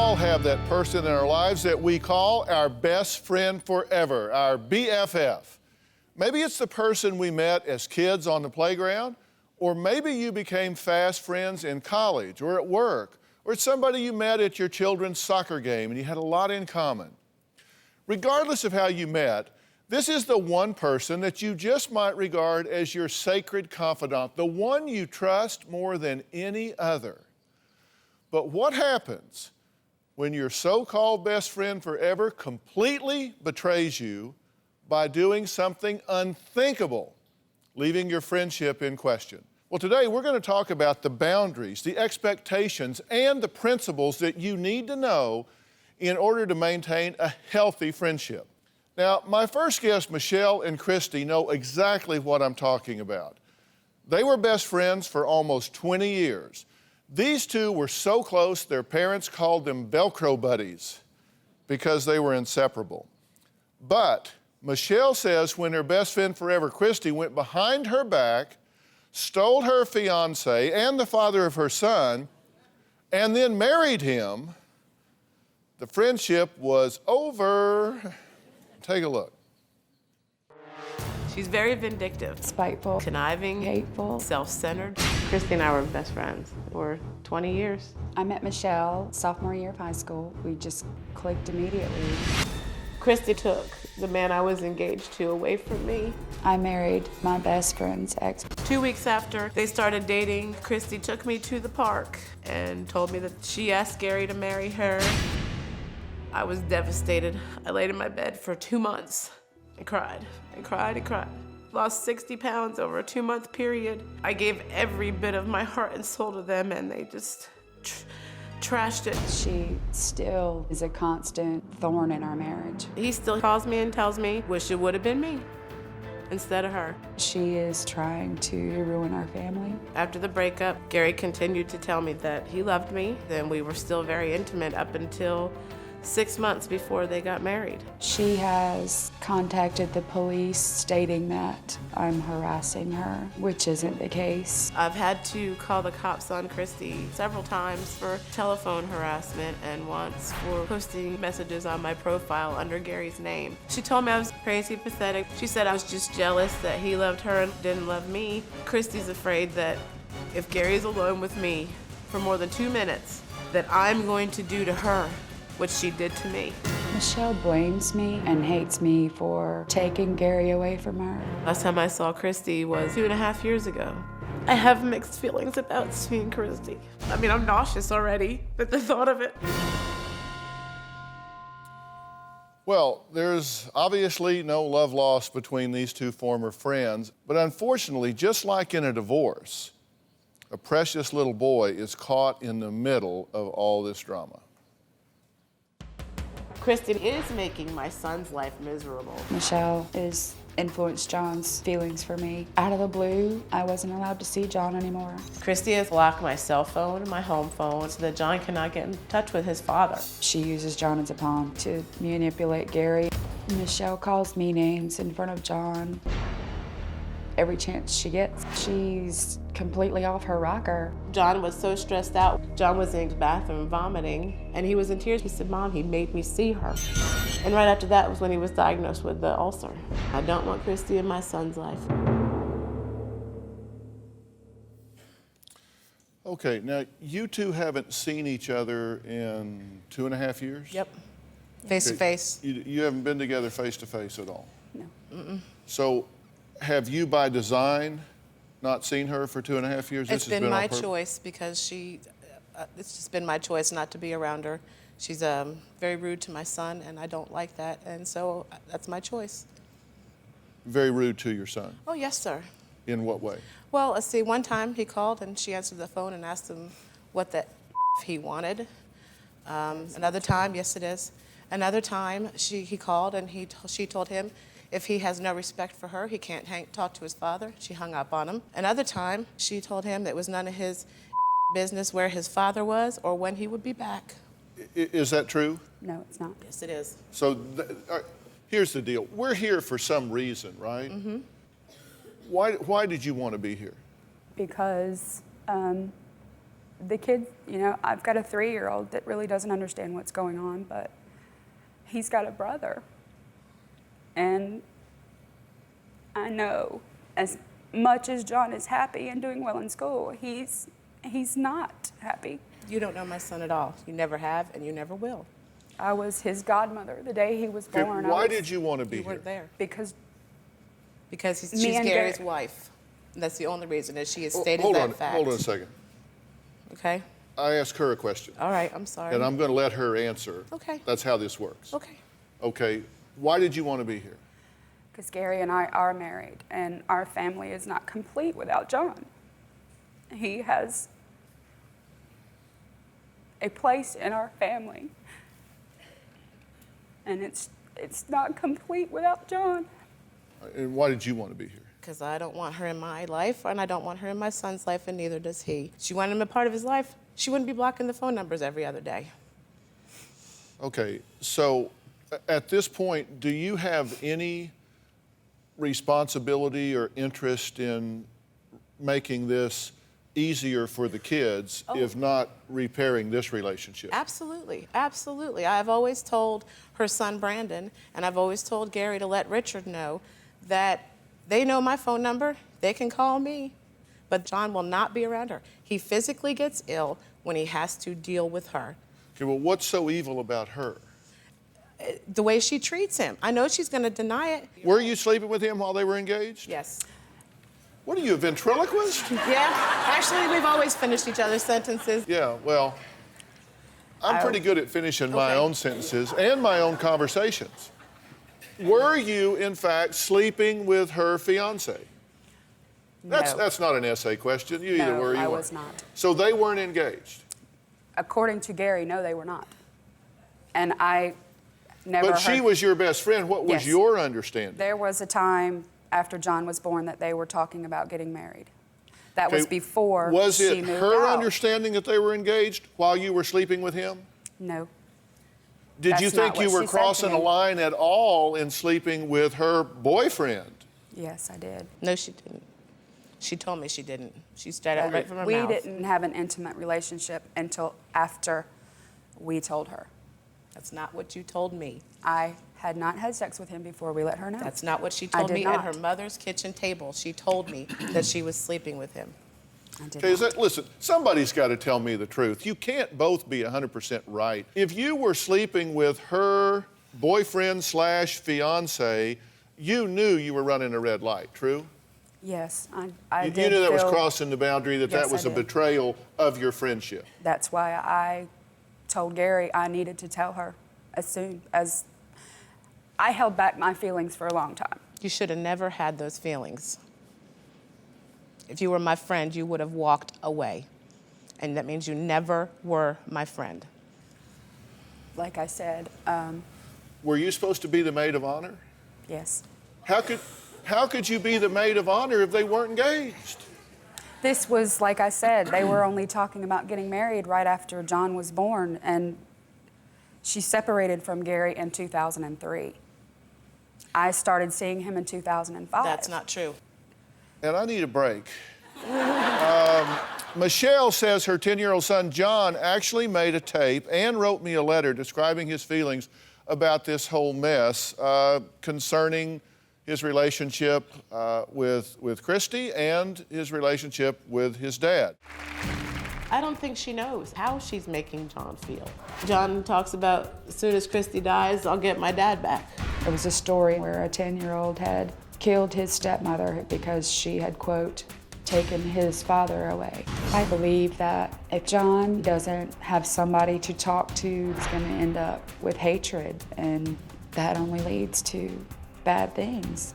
all have that person in our lives that we call our best friend forever, our BFF. Maybe it's the person we met as kids on the playground, or maybe you became fast friends in college or at work, or it's somebody you met at your children's soccer game and you had a lot in common. Regardless of how you met, this is the one person that you just might regard as your sacred confidant, the one you trust more than any other. But what happens when your so-called best friend forever completely betrays you by doing something unthinkable, leaving your friendship in question? Well, today we're going to talk about the boundaries, the expectations, and the principles that you need to know in order to maintain a healthy friendship. Now, my first guests, Michelle and Christy, know exactly what I'm talking about. They were best friends for almost 20 years. These two were so close, their parents called them Velcro buddies because they were inseparable. But Michelle says when her best friend forever, Christy, went behind her back, stole her fiancé and the father of her son, and then married him, the friendship was over. Take a look. She's very vindictive, spiteful, conniving, hateful, self-centered. Christy and I were best friends for 20 years. I met Michelle sophomore year of high school. We just clicked immediately. Christy took the man I was engaged to away from me. I married my best friend's ex. 2 weeks after they started dating, Christy took me to the park and told me that she asked Gary to marry her. I was devastated. I laid in my bed for 2 months and cried and cried and cried. Lost 60 pounds over a 2-month period. I gave every bit of my heart and soul to them and they just trashed it. She still is a constant thorn in our marriage. He still calls me and tells me, wish it would have been me instead of her. She is trying to ruin our family. After the breakup, Gary continued to tell me that he loved me, and we were still very intimate up until 6 months before they got married. She has contacted the police stating that I'm harassing her, which isn't the case. I've had to call the cops on Christy several times for telephone harassment and once for posting messages on my profile under Gary's name. She told me I was crazy, pathetic. She said I was just jealous that he loved her and didn't love me. Christy's afraid that if Gary's alone with me for more than 2 minutes, that I'm going to do to her what she did to me. Michelle blames me and hates me for taking Gary away from her. Last time I saw Christy was 2.5 years ago. I have mixed feelings about seeing Christy. I mean, I'm nauseous already at the thought of it. Well, there's obviously no love lost between these two former friends, but unfortunately, just like in a divorce, a precious little boy is caught in the middle of all this drama. Christy is making my son's life miserable. Michelle has influenced John's feelings for me. Out of the blue, I wasn't allowed to see John anymore. Christy has blocked my cell phone and my home phone so that John cannot get in touch with his father. She uses John as a pawn to manipulate Gary. Michelle calls me names in front of John. Every chance she gets, she's completely off her rocker. John was so stressed out. John was in his bathroom vomiting, and he was in tears. He said, Mom, he made me see her. And right after that was when he was diagnosed with the ulcer. I don't want Christy in my son's life. Okay, now you two haven't seen each other in 2.5 years? Yep. Face to face. You haven't been together face to face at all? No. Mm-mm. So have you by design not seen her for 2.5 years? It's been my choice because it's just been my choice not to be around her. She's very rude to my son and I don't like that, and so that's my choice. Very rude to your son? Oh, yes, sir. In what way? Well, let's see, one time he called and she answered the phone and asked him what the he wanted. Another time, yes it is. Another time he called and she told him if he has no respect for her, he can't talk to his father. She hung up on him. Another time, she told him that it was none of his business where his father was or when he would be back. Is that true? No, it's not. Yes, it is. So here's the deal. We're here for some reason, right? Mm-hmm. Why did you want to be here? Because The kid, you know, I've got a 3-year-old that really doesn't understand what's going on, but he's got a brother. And I know as much as John is happy and doing well in school, he's not happy. You don't know my son at all. You never have, and you never will. I was his godmother the day he was Okay, born. why did you want to be You here? weren't there. Because Because Me she's and Gary's Gary- wife. And that's the only reason, is she has stated Hold that on, fact. hold on a second. Okay? I asked her a question, All right, I'm sorry. and I'm going to let her answer. Okay. That's how this works. Okay. Okay, why did you want to be here? Gary and I are married, and our family is not complete without John. He has a place in our family, and it's not complete without John. And why did you want to be here? Because I don't want her in my life, and I don't want her in my son's life, and neither does he. She wanted him a part of his life. She wouldn't be blocking the phone numbers every other day. Okay, so at this point, do you have any responsibility or interest in making this easier for the kids, if not repairing this relationship? Absolutely, absolutely. I've always told her son Brandon, and I've always told Gary to let Richard know that they know my phone number, they can call me, but John will not be around her. He physically gets ill when he has to deal with her. Okay, well, what's so evil about her? The way she treats him. I know she's gonna deny it. Were you sleeping with him while they were engaged? Yes. What are you, a ventriloquist? Yeah, actually, we've always finished each other's sentences. Yeah, well, I'm pretty good at finishing my Okay. own sentences and my own conversations. Were you, in fact, sleeping with her fiancé? No. That's not an essay question. You either No, were or you I weren't. was not. So they weren't engaged. According to Gary, no, they were not. And I never But she heard- was your best friend. What was Yes. your understanding? There was a time after John was born that they were talking about getting married. That was Okay, before Was she it moved her out. understanding that they were engaged while you were sleeping with him? No. Did you That's not think you what were she said to crossing a me. line at all in sleeping with her boyfriend? Yes, I did. No, she didn't. She told me she didn't. She straight up right from her We mouth. didn't have an intimate relationship until after we told her. That's not what you told me. I had not had sex with him before we let her know. That's not what she I told did me at her not. mother's kitchen table. She told me that she was sleeping with him. I did Okay, not. listen, somebody's got to tell me the truth. You can't both be 100% right. If you were sleeping with her boyfriend slash fiance, you knew you were running a red light, true? Yes, I You did knew that was feel- crossing the boundary, that Yes, was I a did. betrayal of your friendship. That's why I told Gary I needed to tell her as soon as I held back my feelings for a long time. You should have never had those feelings. If you were my friend, you would have walked away. And that means you never were my friend. Like I said, Were you supposed to be the maid of honor? yes. How could you be the maid of honor if they weren't engaged? This was, like I said, they were only talking about getting married right after John was born, and she separated from Gary in 2003. I started seeing him in 2005. That's not true. And I need a break. Michelle says her 10-year-old son, John, actually made a tape and wrote me a letter describing his feelings about this whole mess concerning his relationship with Christy and his relationship with his dad. I don't think she knows how she's making John feel. John talks about, as soon as Christy dies, I'll get my dad back. There was a story where a 10-year-old had killed his stepmother because she had, quote, taken his father away. I believe that if John doesn't have somebody to talk to, it's going to end up with hatred, and that only leads to bad things.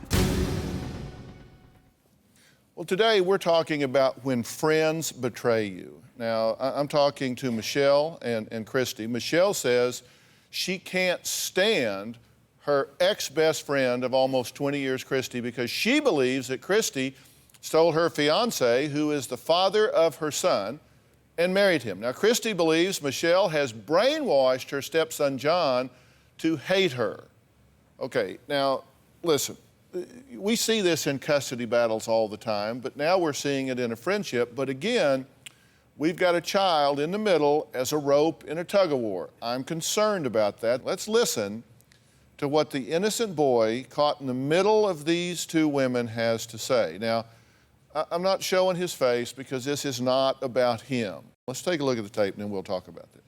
Well, today we're talking about when friends betray you. Now, I'm talking to Michelle and Christy. Michelle says she can't stand her ex-best friend of almost 20 years, Christy, because she believes that Christy stole her fiancé, who is the father of her son, and married him. Now, Christy believes Michelle has brainwashed her stepson, John, to hate her. Okay, now, listen, we see this in custody battles all the time, but now we're seeing it in a friendship. But again, We've got a child in the middle as a rope in a tug-of-war. I'm concerned about that. Let's listen to what the innocent boy caught in the middle of these two women has to say. Now, I'm not showing his face because this is not about him. Let's take a look at the tape and then we'll talk about this.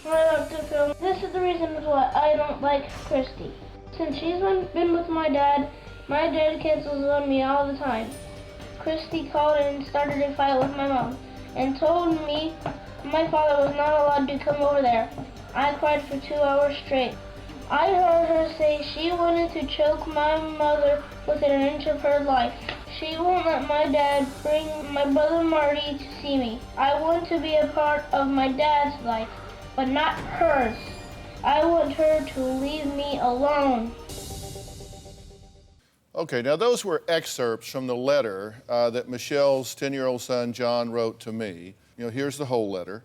Hi, DrPhil. This is the reason why I don't like Christy. Since she's been with my dad cancels on me all the time. Christy called and started a fight with my mom and told me my father was not allowed to come over there. I cried for 2 hours straight. I heard her say she wanted to choke my mother within an inch of her life. She won't let my dad bring my brother Marty to see me. I want to be a part of my dad's life, but not hers. I want her to leave me alone. Okay, now those were excerpts from the letter that Michelle's 10-year-old son, John, wrote to me. You know, here's the whole letter.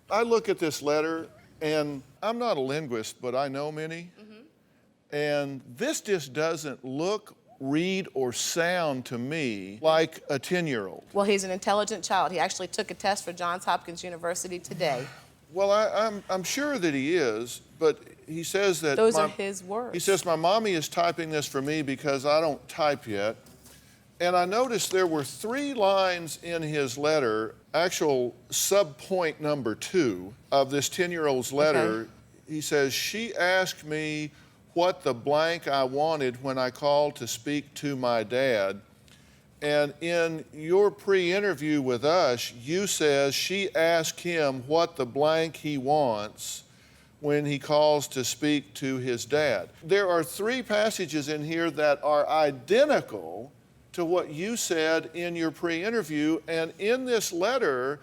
I look at this letter, and I'm not a linguist, but I know many. And this just doesn't look, read, or sound to me like a 10-year-old. Well, he's an intelligent child. He actually took a test for Johns Hopkins University today. Well, I'm sure that he is, but he says that... Those are his words. He says, my mommy is typing this for me because I don't type yet. And I noticed there were 3 lines in his letter, actual subpoint number 2 of this 10-year-old's letter. Okay. He says, she asked me what the blank I wanted when I called to speak to my dad. And in your pre-interview with us, you says she asked him what the blank he wants when he calls to speak to his dad. There are 3 passages in here that are identical to what you said in your pre-interview, and in this letter,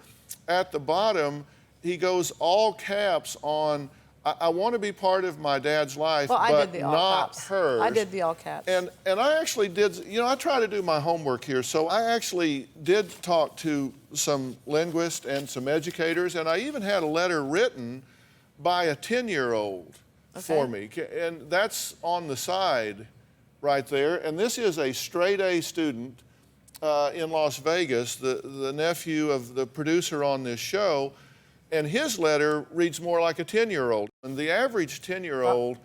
at the bottom, he goes all caps on, I want to be part of my dad's life, well, I but did the all not caps. hers. I did the all caps. And I actually did, you know, I try to do my homework here, so I actually did talk to some linguists and some educators, and I even had a letter written by a 10-year-old for me, and that's on the side right there. And this is a straight-A student in Las Vegas, the nephew of the producer on this show, and his letter reads more like a 10-year-old. And the average 10-year-old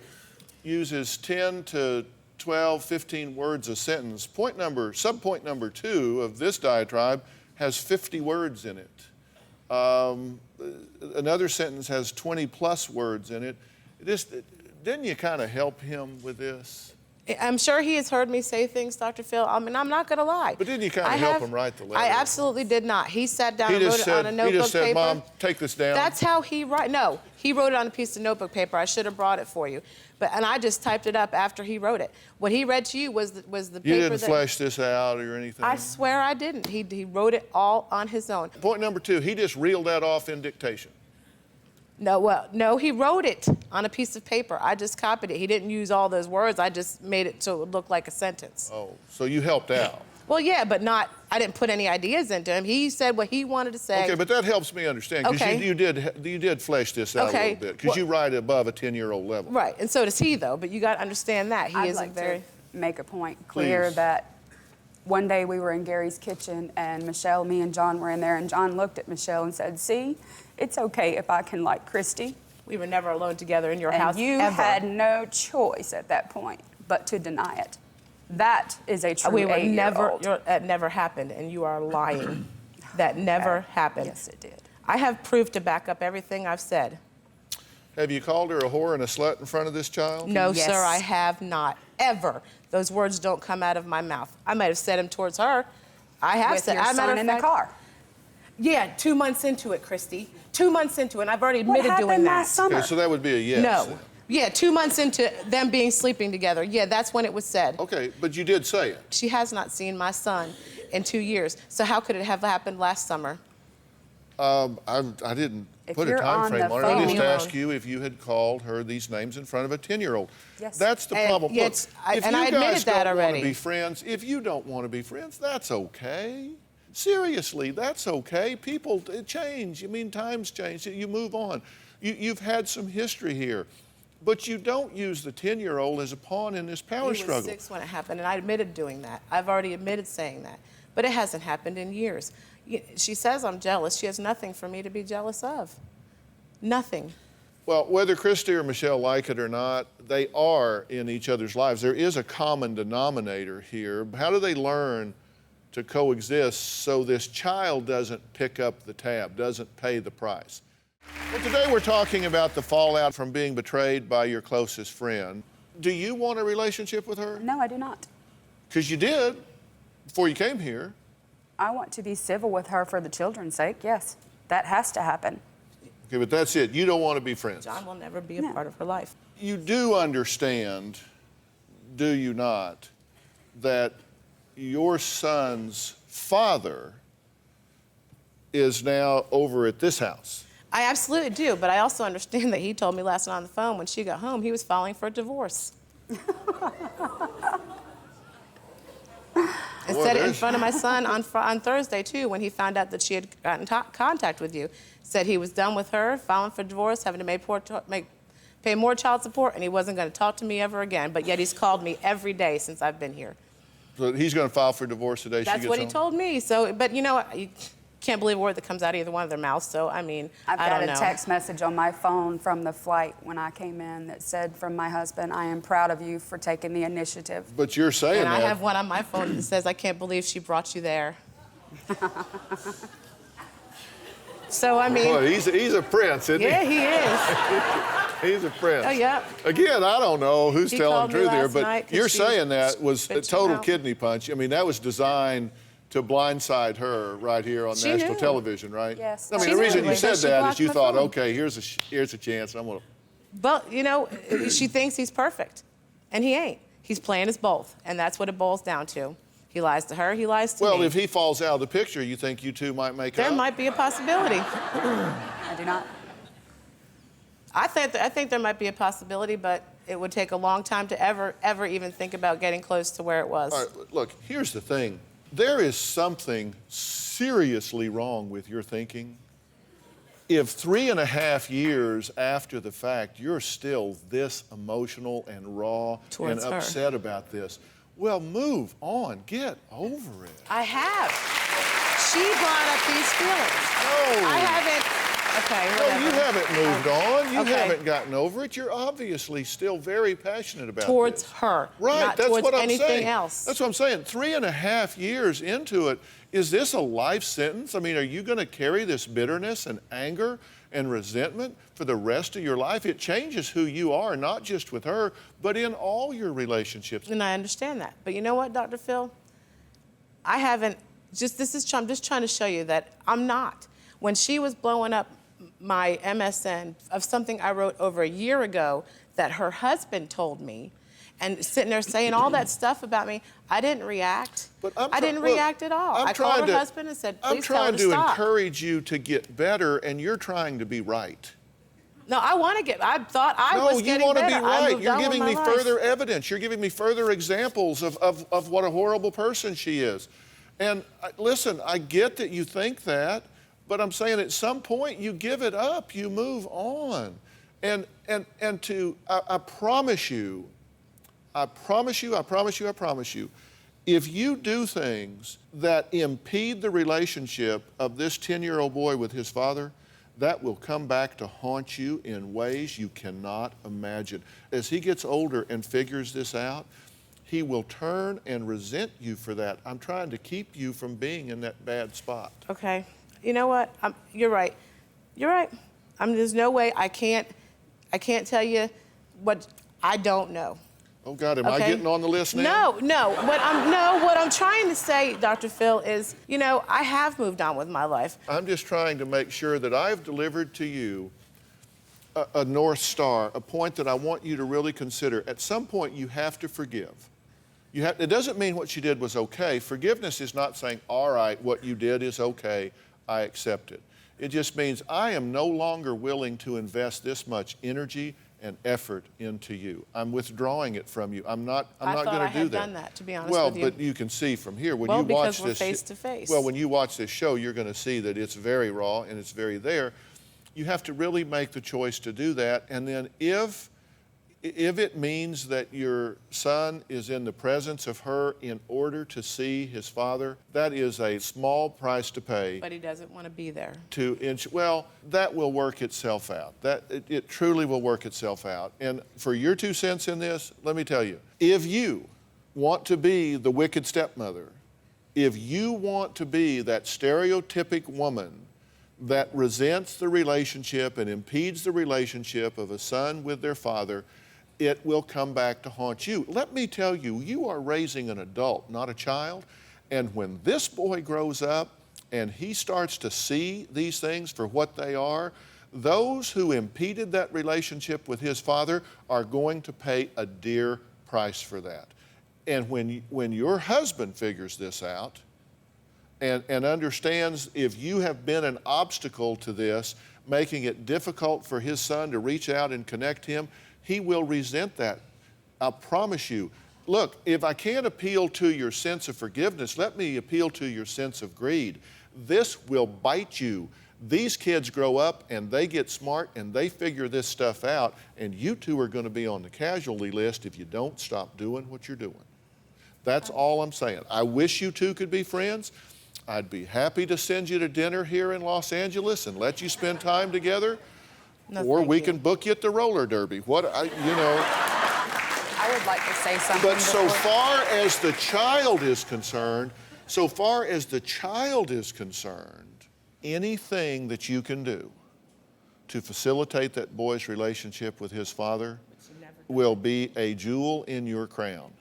uses 10 to 12, 15 words a sentence. Subpoint number 2 of this diatribe has 50 words in it. Another sentence has 20 plus words in it. Didn't you kind of help him with this? I'm sure he has heard me say things, Dr. Phil. I mean, I'm not going to lie. But didn't you kind of help him write the letter? I absolutely did not. He sat down and wrote it on a notebook paper. He just said, Mom, take this down. That's how he wrote. No, he wrote it on a piece of notebook paper. I should have brought it for you. And I just typed it up after he wrote it. What he read to you was the paper. You didn't flesh this out or anything? I swear I didn't. He wrote it all on his own. Point number 2, he just reeled that off in dictation. No, he wrote it on a piece of paper. I just copied it. He didn't use all those words. I just made it so it would look like a sentence. Oh, so you helped out. Well, yeah, but I didn't put any ideas into him. He said what he wanted to say. Okay, but that helps me understand, because you did flesh this out a little bit, because you write above a 10-year-old level. Right, and so does he, though, but you got to understand that. He I'd isn't like very... to make a point clear that one day we were in Gary's kitchen, and Michelle, me and John were in there, and John looked at Michelle and said, see, it's okay if I can like Christy. We were never alone together in your And house, you ever. had no choice at that point but to deny it. That is a true We were 8-year-old. that never happened, and you are lying. That never happened. Yes, it did. I have proof to back up everything I've said. Have you called her a whore and a slut in front of this child? No, Yes. sir, I have not, ever. Those words don't come out of my mouth. I might have said them towards her. I have With said, your as a matter son of in the fact- car. Yeah, 2 months into it, Christy. 2 months into it, and I've already What admitted doing happened that. last summer? Okay, so that would be a yes. No. then. Yeah, 2 months into them sleeping together. Yeah, that's when it was said. Okay, but you did say it. She has not seen my son in 2 years. So how could it have happened last summer? I didn't If put a you're time on frame the on it. I phone- just asked you if you had called her these names in front of a 10-year-old. Yes. That's the And problem. yet, Look, if and you I admitted guys that don't want already. to be friends, if you don't want to be friends, that's okay. Seriously, that's okay. People change. I mean, times change. You move on. You've had some history here. But you don't use the 10-year-old as a pawn in this power He was struggle. 6 when it happened, and I admitted doing that. I've already admitted saying that. But it hasn't happened in years. She says I'm jealous. She has nothing for me to be jealous of. Nothing. Well, whether Christy or Michelle like it or not, they are in each other's lives. There is a common denominator here. How do they learn to coexist so this child doesn't pick up the tab, doesn't pay the price? Well, today we're talking about the fallout from being betrayed by your closest friend. Do you want a relationship with her? No, I do not. Because you did before you came here. I want to be civil with her for the children's sake, yes. That has to happen. Okay, but that's it. You don't want to be friends. John will never be a part of her life. You do understand, do you not, that your son's father is now over at this house? I absolutely do, but I also understand that he told me last night on the phone when she got home he was filing for a divorce. And said it in front of my son on Thursday, too, when he found out that she had gotten contact with you. Said he was done with her, filing for divorce, having to pay more child support, and he wasn't going to talk to me ever again. But yet he's called me every day since I've been here. So he's going to file for divorce today? That's what he told me. So, but you know, you can't believe a word that comes out of either one of their mouths. So, I mean, I've I got don't a know. text message on my phone from the flight when I came in that said from my husband, I am proud of you for taking the initiative. But you're saying And that. I have one on my phone that says, I can't believe she brought you there. So, I mean... Boy, he's a prince, isn't he? Yeah, he is. He's a prince. Oh, yeah. Again, I don't know who's He telling called the me truth here, last but night 'cause you're she saying that was a bitching total out. kidney punch. I mean, that was designed to blindside her right here on She national knew. television, right? Yes. I mean, She the reason knew. you said She that is blocked you my thought, phone. okay, here's a chance. I'm gonna. But, you know, she thinks he's perfect, and he ain't. He's playing us both, and that's what it boils down to. He lies to her, he lies to me. Well, if he falls out of the picture, you think you two might make There up? might be a possibility. I do not. I think there might be a possibility, but it would take a long time to ever even think about getting close to where it was. All right, look, here's the thing. There is something seriously wrong with your thinking. If 3.5 years after the fact, you're still this emotional and raw Towards and her. upset about this, well, move on. Get over it. I have. She brought up these feelings. No. I haven't. Okay, No, whatever. you haven't moved on. You Okay. haven't gotten over it. You're obviously still very passionate about Towards this. her, Right, not that's towards what I'm anything saying. else. That's what I'm saying. 3.5 years into it, is this a life sentence? I mean, are you going to carry this bitterness and anger and resentment for the rest of your life? It changes who you are, not just with her, but in all your relationships. And I understand that. But you know what, Dr. Phil? I haven't, I'm just trying to show you that I'm not. When she was blowing up my MSN of something I wrote over a year ago that her husband told me, and sitting there saying all that stuff about me, I didn't react. But I didn't react at all. I called her husband and said, please tell her to stop. I'm trying to encourage you to get better, and you're trying to be right. No, I want to get, I thought I was getting No, you want to better. be I right. moved You're on with giving my me life. further evidence. You're giving me further examples of what a horrible person she is. And listen, I get that you think that, but I'm saying at some point you give it up, you move on. And I promise you, if you do things that impede the relationship of this 10-year-old boy with his father, that will come back to haunt you in ways you cannot imagine. As he gets older and figures this out, he will turn and resent you for that. I'm trying to keep you from being in that bad spot. Okay. You know what? You're right. You're right. There's no way I can't tell you what I don't know. Oh God, am I Okay? getting on the list now? No. What I'm trying to say, Dr. Phil, is, you know, I have moved on with my life. I'm just trying to make sure that I've delivered to you a North Star, a point that I want you to really consider. At some point, you have to forgive. It doesn't mean what you did was okay. Forgiveness is not saying, all right, what you did is okay, I accept it. It just means I am no longer willing to invest this much energy and effort into you. I'm withdrawing it from you. I'm not going to do that. I thought I had done that, to be honest with you. Well, but you can see from here when Well, you watch because we're this. face to face. Well, when you watch this show, you're going to see that it's very raw and it's very there. You have to really make the choice to do that, and then if If it means that your son is in the presence of her in order to see his father, that is a small price to pay. But he doesn't want to be there. Well, that will work itself out. It truly will work itself out. And for your 2 cents in this, let me tell you, if you want to be the wicked stepmother, if you want to be that stereotypic woman that resents the relationship and impedes the relationship of a son with their father, it will come back to haunt you. Let me tell you, you are raising an adult, not a child. And when this boy grows up and he starts to see these things for what they are, those who impeded that relationship with his father are going to pay a dear price for that. And when your husband figures this out and understands if you have been an obstacle to this, making it difficult for his son to reach out and connect him, he will resent that. I promise you. Look, if I can't appeal to your sense of forgiveness, let me appeal to your sense of greed. This will bite you. These kids grow up and they get smart and they figure this stuff out, and you two are going to be on the casualty list if you don't stop doing what you're doing. That's all I'm saying. I wish you two could be friends. I'd be happy to send you to dinner here in Los Angeles and let you spend time together. No, or we thank can you. book you at the roller derby. I would like to say something. But so before- far as the child is concerned, anything that you can do to facilitate that boy's relationship with his father will be a jewel in your crown.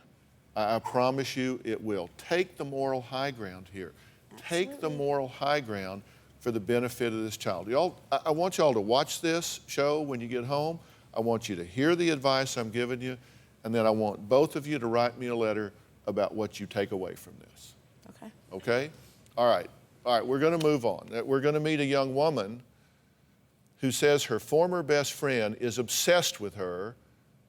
I promise you it will. Take the moral high ground here. Take the moral high ground for the benefit of this child. I want y'all to watch this show when you get home. I want you to hear the advice I'm giving you, and then I want both of you to write me a letter about what you take away from this. Okay. Okay? All right, we're going to move on. We're going to meet a young woman who says her former best friend is obsessed with her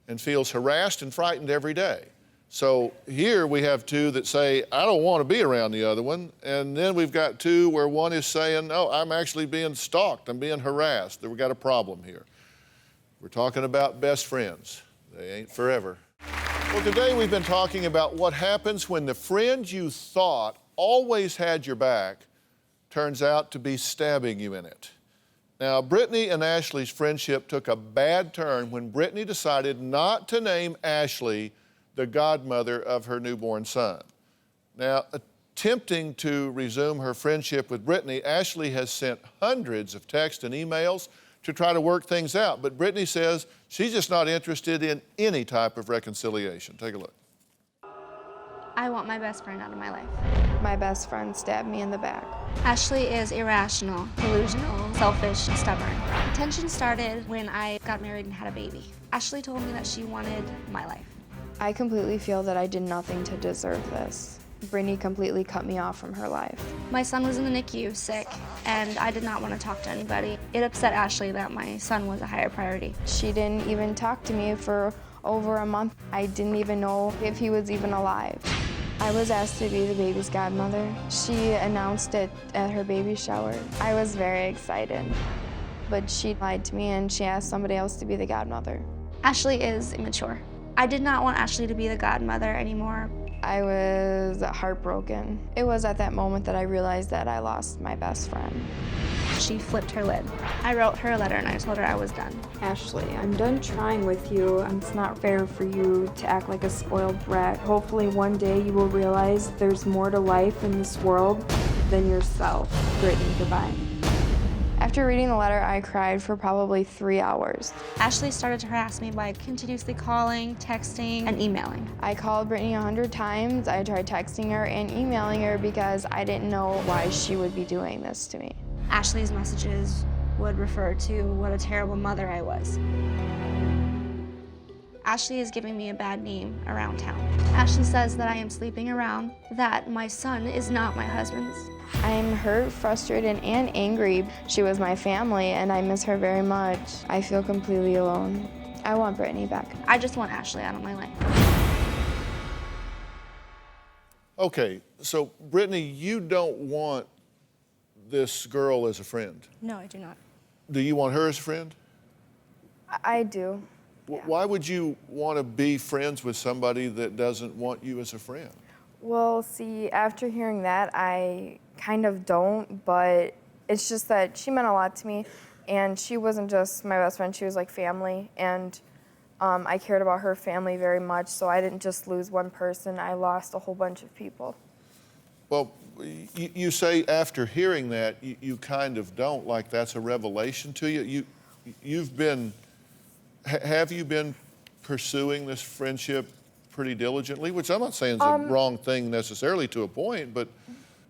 and feels harassed and frightened every day. So here we have two that say, I don't want to be around the other one. And then we've got two where one is saying, no, I'm actually being stalked. I'm being harassed. We've got a problem here. We're talking about best friends. They ain't forever. Well, today we've been talking about what happens when the friend you thought always had your back turns out to be stabbing you in it. Now, Brittany and Ashley's friendship took a bad turn when Brittany decided not to name Ashley the godmother of her newborn son. Now, attempting to resume her friendship with Brittany, Ashley has sent hundreds of texts and emails to try to work things out, but Brittany says she's just not interested in any type of reconciliation. Take a look. I want my best friend out of my life. My best friend stabbed me in the back. Ashley is irrational, delusional, selfish, stubborn. Tension started when I got married and had a baby. Ashley told me that she wanted my life. I completely feel that I did nothing to deserve this. Brittany completely cut me off from her life. My son was in the NICU, sick, and I did not want to talk to anybody. It upset Ashley that my son was a higher priority. She didn't even talk to me for over a month. I didn't even know if he was even alive. I was asked to be the baby's godmother. She announced it at her baby shower. I was very excited, but she lied to me and she asked somebody else to be the godmother. Ashley is immature. I did not want Ashley to be the godmother anymore. I was heartbroken. It was at that moment that I realized that I lost my best friend. She flipped her lid. I wrote her a letter and I told her I was done. Ashley, I'm done trying with you. It's not fair for you to act like a spoiled brat. Hopefully one day you will realize there's more to life in this world than yourself. Brittany, goodbye. After reading the letter, I cried for probably 3 hours. Ashley started to harass me by continuously calling, texting, and emailing. I called Brittany 100 times. I tried texting her and emailing her because I didn't know why she would be doing this to me. Ashley's messages would refer to what a terrible mother I was. Ashley is giving me a bad name around town. Ashley says that I am sleeping around, that my son is not my husband's. I'm hurt, frustrated, and angry. She was my family, and I miss her very much. I feel completely alone. I want Brittany back. I just want Ashley out of my life. Okay, so Brittany, you don't want this girl as a friend. No, I do not. Do you want her as a friend? I do. Why would you want to be friends with somebody that doesn't want you as a friend? Well, see, after hearing that, I kind of don't, but it's just that she meant a lot to me, and she wasn't just my best friend, she was like family, and I cared about her family very much, so I didn't just lose one person, I lost a whole bunch of people. Well, you say after hearing that, you kind of don't, like that's a revelation to you. Have you been pursuing this friendship pretty diligently? Which I'm not saying is a wrong thing necessarily to a point, but...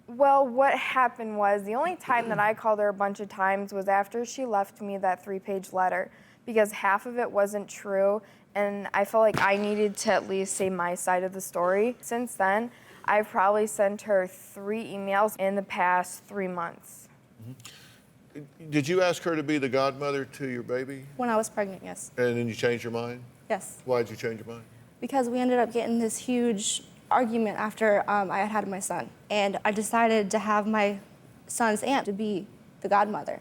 Well, what happened was the only time that I called her a bunch of times was after she left me that 3-page letter, because half of it wasn't true, and I felt like I needed to at least say my side of the story. Since then, I've probably sent her 3 emails in the past 3 months. Mm-hmm. Did you ask her to be the godmother to your baby? When I was pregnant, yes. And then you changed your mind? Yes. Why did you change your mind? Because we ended up getting this huge argument after I had had my son. And I decided to have my son's aunt to be the godmother.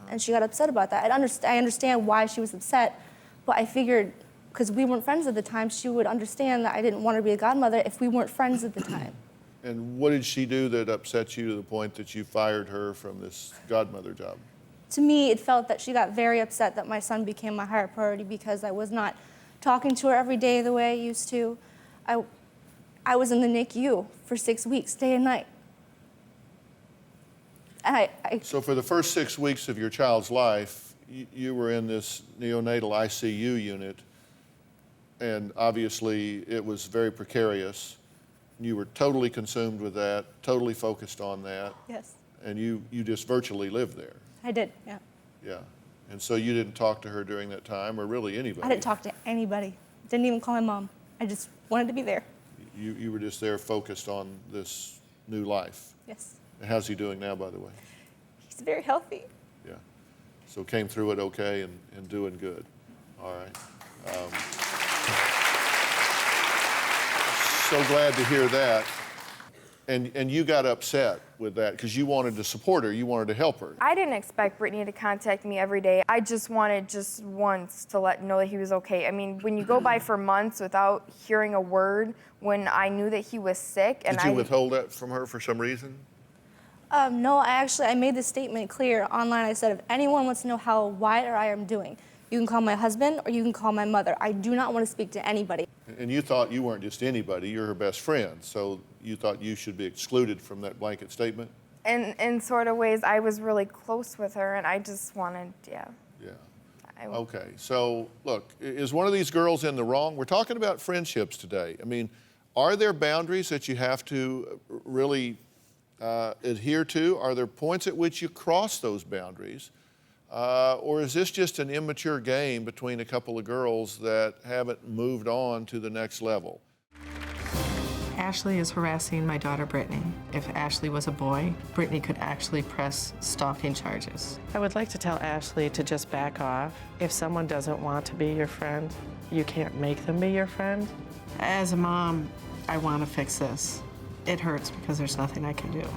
And she got upset about that. I understand why she was upset, but I figured, because we weren't friends at the time, she would understand that I didn't want her to be a godmother if we weren't friends at the time. And what did she do that upset you to the point that you fired her from this godmother job? To me, it felt that she got very upset that my son became my higher priority because I was not talking to her every day the way I used to. I was in the NICU for 6 weeks, day and night. And So for the first 6 weeks of your child's life, you were in this neonatal ICU unit, and obviously it was very precarious. You were totally consumed with that, totally focused on that. Yes. And you just virtually lived there. I did, yeah. Yeah. And so you didn't talk to her during that time, or really anybody? I didn't talk to anybody. Didn't even call my mom. I just wanted to be there. You were just there focused on this new life. Yes. And how's he doing now, by the way? He's very healthy. Yeah. So came through it okay and doing good. All right. So glad to hear that. And you got upset with that because you wanted to support her, you wanted to help her. I didn't expect Brittany to contact me every day. I just wanted just once to know that he was okay. I mean, when you go by for months without hearing a word, when I knew that he was sick, and Did you withhold that from her for some reason? No, I made this statement clear online. I said, if anyone wants to know how Wyatt or I am doing, you can call my husband or you can call my mother. I do not want to speak to anybody. And you thought you weren't just anybody, you're her best friend, so you thought you should be excluded from that blanket statement? In sort of ways, I was really close with her, and I just wanted, yeah. Okay, so look, is one of these girls in the wrong? We're talking about friendships today. I mean, are there boundaries that you have to really adhere to? Are there points at which you cross those boundaries? Or is this just an immature game between a couple of girls that haven't moved on to the next level? Ashley is harassing my daughter, Brittany. If Ashley was a boy, Brittany could actually press stalking charges. I would like to tell Ashley to just back off. If someone doesn't want to be your friend, you can't make them be your friend. As a mom, I want to fix this. It hurts because there's nothing I can do.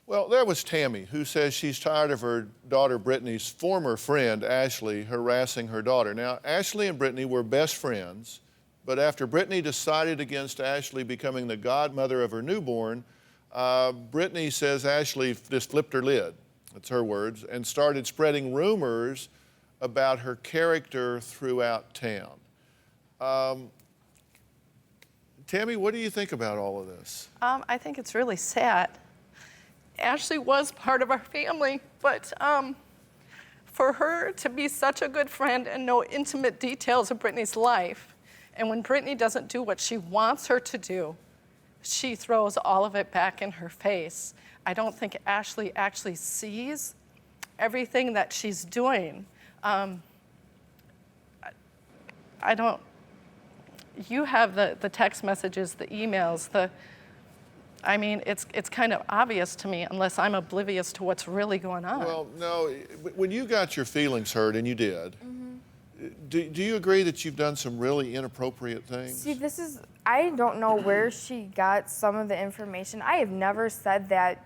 Well, there was Tammy, who says she's tired of her daughter Brittany's former friend, Ashley, harassing her daughter. Now, Ashley and Brittany were best friends, but after Brittany decided against Ashley becoming the godmother of her newborn, Brittany says Ashley just flipped her lid, that's her words, and started spreading rumors about her character throughout town. Tammy, what do you think about all of this? I think it's really sad. Ashley was part of our family, but for her to be such a good friend and know intimate details of Brittany's life, and when Brittany doesn't do what she wants her to do, she throws all of it back in her face. I don't think Ashley actually sees everything that she's doing. I don't, you have the text messages, the emails, I mean, it's kind of obvious to me unless I'm oblivious to what's really going on. Well, no, when you got your feelings hurt, and you did, do you agree that you've done some really inappropriate things? See, I don't know where she got some of the information. I have never said that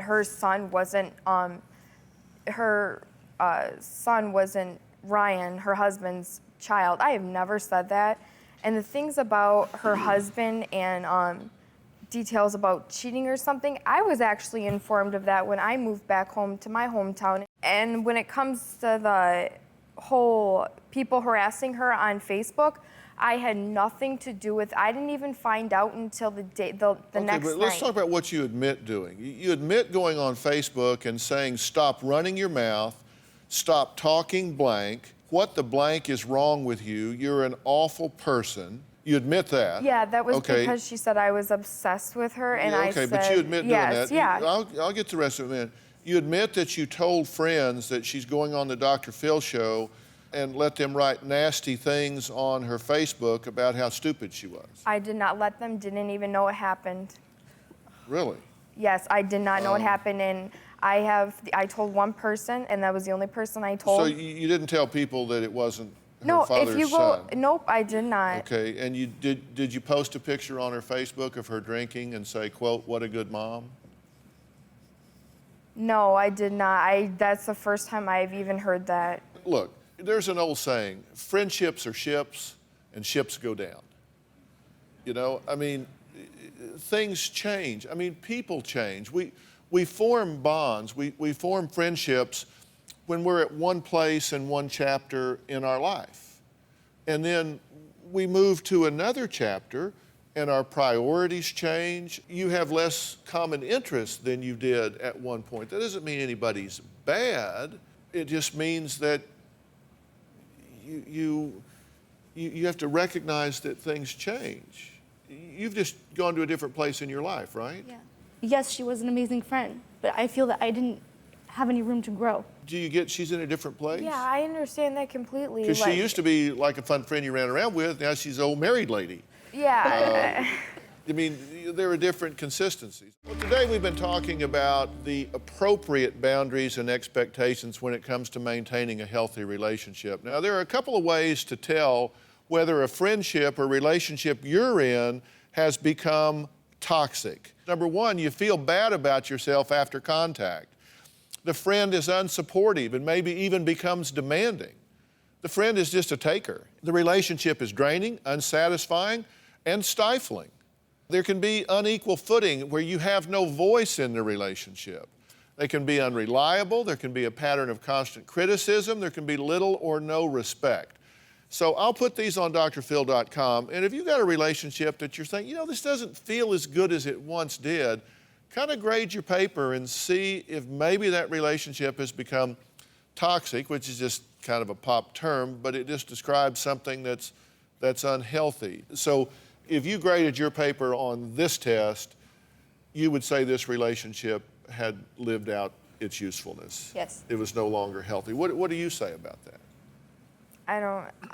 her son wasn't Ryan, her husband's child. I have never said that. And the things about her husband and details about cheating or something, I was actually informed of that when I moved back home to my hometown. And when it comes to the whole people harassing her on Facebook, I had nothing to do with. I didn't even find out until the next night. But let's talk about what you admit doing. You admit going on Facebook and saying, stop running your mouth, stop talking blank, what the blank is wrong with you, you're an awful person. You admit that. Yeah, that was because she said I was obsessed with her, and I said, but you admit doing that. Yeah. I'll get the rest of it in. You admit that you told friends that she's going on the DrPhil show and let them write nasty things on her Facebook about how stupid she was. I did not let them, didn't even know it happened. Really? Yes, I did not know it happened, and I told one person, and that was the only person I told. So you didn't tell people that it wasn't her No, father's if you go, son? nope, I did not. Okay, and you did you post a picture on her Facebook of her drinking and say, quote, what a good mom? No, I did not. That's the first time I've even heard that. Look, there's an old saying, friendships are ships and ships go down. You know, I mean, things change. I mean, people change. We form bonds, we form friendships when we're at one place and one chapter in our life. And then we move to another chapter and our priorities change. You have less common interests than you did at one point. That doesn't mean anybody's bad. It just means that you have to recognize that things change. You've just gone to a different place in your life, right? Yeah. Yes, she was an amazing friend, but I feel that I didn't have any room to grow. Do you get she's in a different place? Yeah, I understand that completely. Because she used to be like a fun friend you ran around with. Now she's an old married lady. Yeah. I mean, there are different consistencies. Well, today we've been talking about the appropriate boundaries and expectations when it comes to maintaining a healthy relationship. Now, there are a couple of ways to tell whether a friendship or relationship you're in has become toxic. Number one, you feel bad about yourself after contact. The friend is unsupportive and maybe even becomes demanding. The friend is just a taker. The relationship is draining, unsatisfying, and stifling. There can be unequal footing where you have no voice in the relationship. They can be unreliable, there can be a pattern of constant criticism, there can be little or no respect. So I'll put these on DrPhil.com, and if you've got a relationship that you're saying, you know, this doesn't feel as good as it once did, kind of grade your paper and see if maybe that relationship has become toxic, which is just kind of a pop term, but it just describes something that's unhealthy. So if you graded your paper on this test, you would say this relationship had lived out its usefulness. Yes. It was no longer healthy. What do you say about that?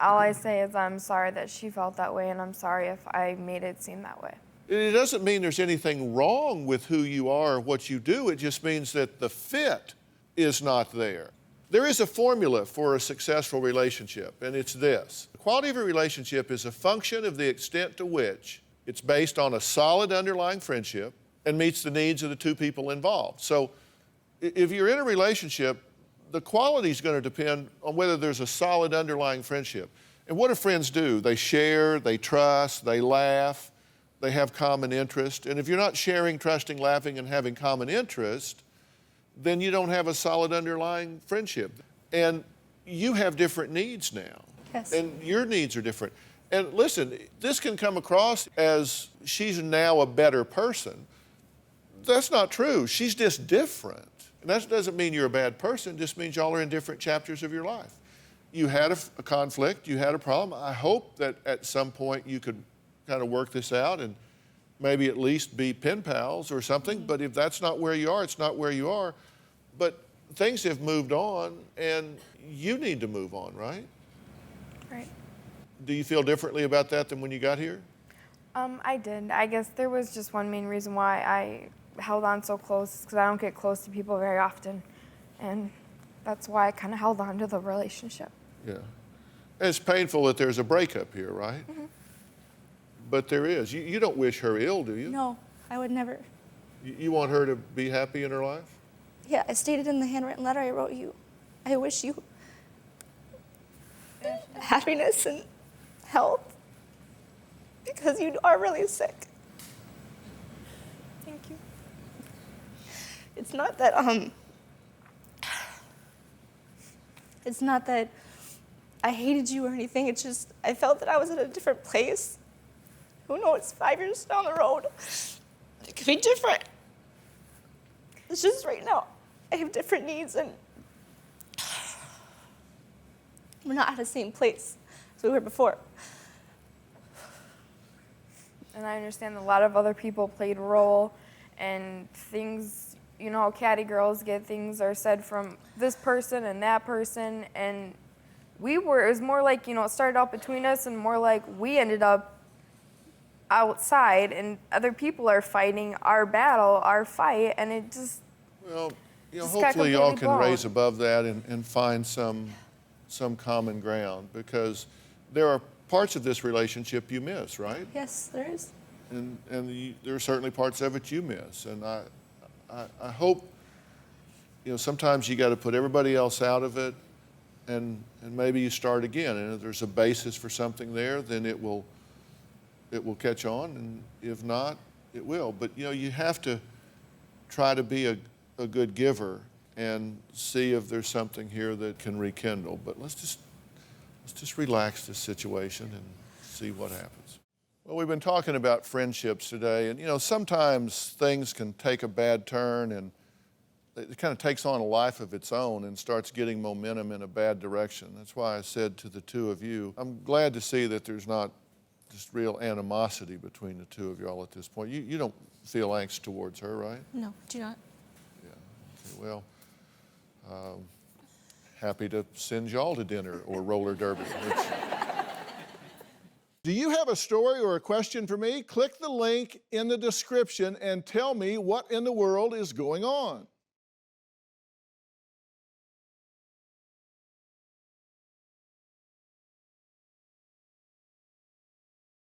All I say is I'm sorry that she felt that way, and I'm sorry if I made it seem that way. It doesn't mean there's anything wrong with who you are or what you do. It just means that the fit is not there. There is a formula for a successful relationship, and it's this. The quality of a relationship is a function of the extent to which it's based on a solid underlying friendship and meets the needs of the two people involved. So if you're in a relationship, the quality is going to depend on whether there's a solid underlying friendship. And what do friends do? They share, they trust, they laugh, they have common interest. And if you're not sharing, trusting, laughing, and having common interest, then you don't have a solid underlying friendship. And you have different needs now. Yes. And your needs are different. And listen, this can come across as she's now a better person. That's not true. She's just different. And that doesn't mean you're a bad person, it just means y'all are in different chapters of your life. You had a conflict, you had a problem. I hope that at some point you could kind of work this out and maybe at least be pen pals or something. But if that's not where you are, it's not where you are. But things have moved on and you need to move on, right? Right. Do you feel differently about that than when you got here? I did. I guess there was just one main reason why I held on so close, because I don't get close to people very often. And that's why I kind of held on to the relationship. Yeah. And it's painful that there's a breakup here, right? Mm-hmm. But there is. You don't wish her ill, do you? No, I would never. You want her to be happy in her life? Yeah, I stated in the handwritten letter I wrote you, I wish you happiness and health, because you are really sick. Thank you. It's not that I hated you or anything. It's just I felt that I was in a different place. Who knows, 5 years down the road, it could be different. It's just right now, I have different needs and we're not at the same place as we were before. And I understand a lot of other people played a role, and things, you know, catty girls get things are said from this person and that person, and it was more like, you know, it started out between us and more like we ended up outside and other people are fighting our battle, our fight, and it just... Well, you know, just got hopefully y'all can completely raise blown. above that and find some common ground, because there are parts of this relationship you miss, right? Yes, there is. And there are certainly parts of it you miss. And I hope, you know, sometimes you got to put everybody else out of it, and maybe you start again. And if there's a basis for something there, then it will catch on, and if not, it will. But you know, you have to try to be a good giver and see if there's something here that can rekindle. But let's just relax this situation and see what happens. Well, we've been talking about friendships today, and you know, sometimes things can take a bad turn and it kind of takes on a life of its own and starts getting momentum in a bad direction. That's why I said to the two of you, I'm glad to see that there's not just real animosity between the two of y'all at this point. You don't feel angst towards her, right? No, do not. Yeah, okay, well, happy to send y'all to dinner or roller derby. Do you have a story or a question for me? Click the link in the description and tell me what in the world is going on.